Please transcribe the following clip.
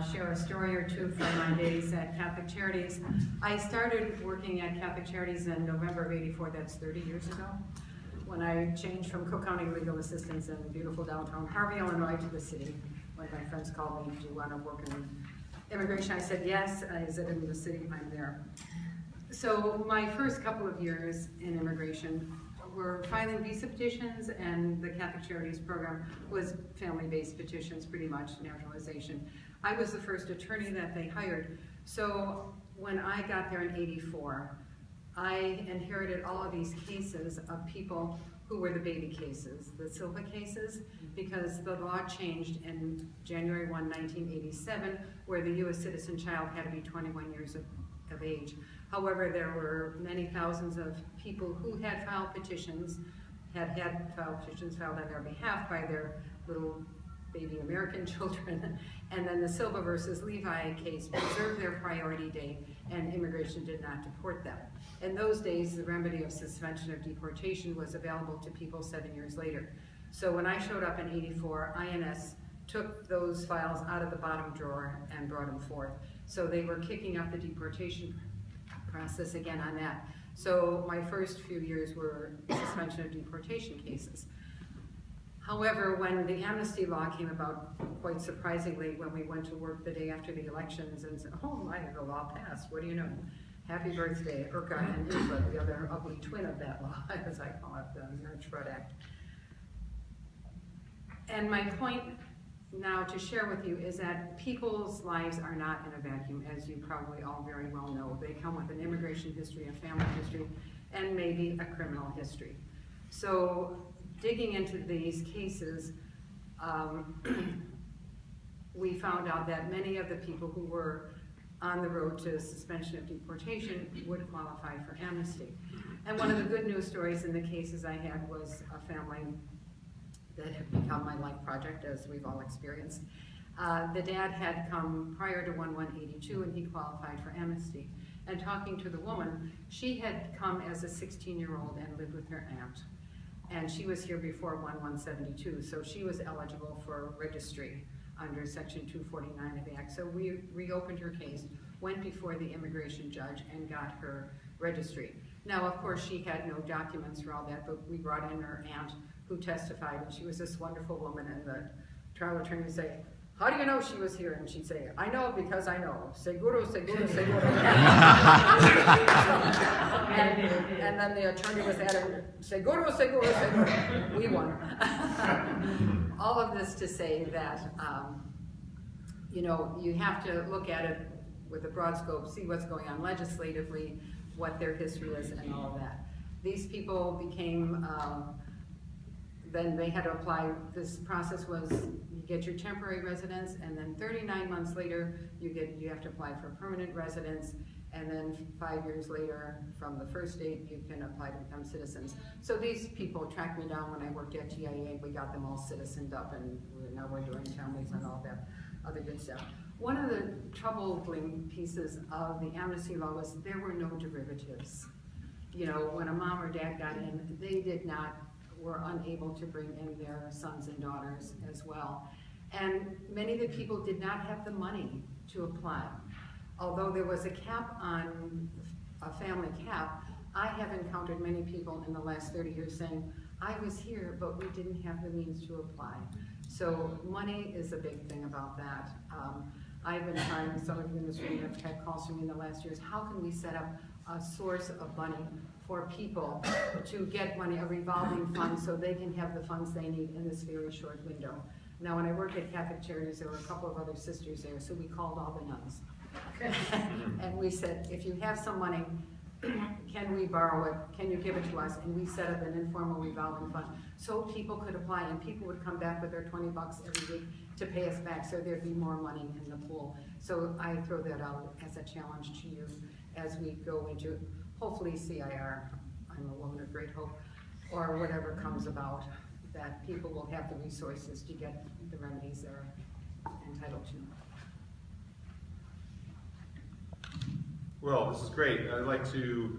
Share a story or two from my days at Catholic Charities. I started working at Catholic Charities in November of '84, that's 30 years ago, when I changed from Cook County Legal Assistance in beautiful downtown Harvey, Illinois to the city. When my friends called me, do you want to work in immigration? I said yes. Is it in the city? I'm there. So my first couple of years in immigration were filing visa petitions, and the Catholic Charities program was family-based petitions, pretty much, naturalization. I was the first attorney that they hired. So when I got there in '84, I inherited all of these cases of people who were the baby cases, the Silva cases, because the law changed in January 1, 1987, where the U.S. citizen child had to be 21 years of age. However, there were many thousands of people who had filed petitions, had filed petitions filed on their behalf by their little baby American children, and then the Silva versus Levi case preserved their priority date, and immigration did not deport them. In those days, the remedy of suspension of deportation was available to people 7 years later. So when I showed up in '84, INS took those files out of the bottom drawer and brought them forth. So they were kicking up the deportation process again on that. So my first few years were suspension of deportation cases. However, when the amnesty law came about, quite surprisingly, when we went to work the day after the elections and said, oh my, the law passed, what do you know? Happy birthday, Urka and Isla, the other ugly twin of that law, as I call it, the Marriage Fraud Act. And my point now to share with you is that people's lives are not in a vacuum, as you probably all very well know. They come with an immigration history, a family history, and maybe a criminal history. So digging into these cases, we found out that many of the people who were on the road to suspension of deportation would qualify for amnesty. And one of the good news stories in the cases I had was a family that had become my life project, as we've all experienced. The dad had come prior to 1/1/82, and he qualified for amnesty. And talking to the woman, she had come as a 16-year-old and lived with her aunt. And she was here before 1/1/72, so she was eligible for registry under Section 249 of the Act. So we reopened her case, went before the immigration judge, and got her registry. Now, of course, she had no documents for all that, but we brought in her aunt who testified, and she was this wonderful woman, and the trial attorney would say, how do you know she was here? And she'd say, I know because I know. Seguro, seguro, seguro. and then the attorney was at it, seguro, seguro, seguro. We won. All of this to say that, you know, you have to look at it with a broad scope, see what's going on legislatively, what their history is, and all of that. These people became, then they had to apply. This process was, you get your temporary residence, and then 39 months later, you have to apply for permanent residence, and then 5 years later, from the first date, you can apply to become citizens. So these people tracked me down when I worked at TIA. We got them all citizened up, and now we're doing families and all that other good stuff. One of the troubling pieces of the amnesty law was there were no derivatives. You know, when a mom or dad got in, they were unable to bring in their sons and daughters as well. And many of the people did not have the money to apply. Although there was a cap on, a family cap, I have encountered many people in the last 30 years saying, I was here, but we didn't have the means to apply. So money is a big thing about that. I've been trying, some of you in this room have had calls from me in the last years, how can we set up a source of money for people to get money, a revolving fund, so they can have the funds they need in this very short window. Now, when I worked at Catholic Charities, there were a couple of other sisters there, so we called all the nuns. And we said, if you have some money, can we borrow it? Can you give it to us? And we set up an informal revolving fund so people could apply, and people would come back with their 20 bucks every week to pay us back, so there'd be more money in the pool. So I throw that out as a challenge to you as we go into, hopefully CIR, I'm a woman of great hope, or whatever comes about, that people will have the resources to get the remedies they're entitled to. Well, this is great. I'd like to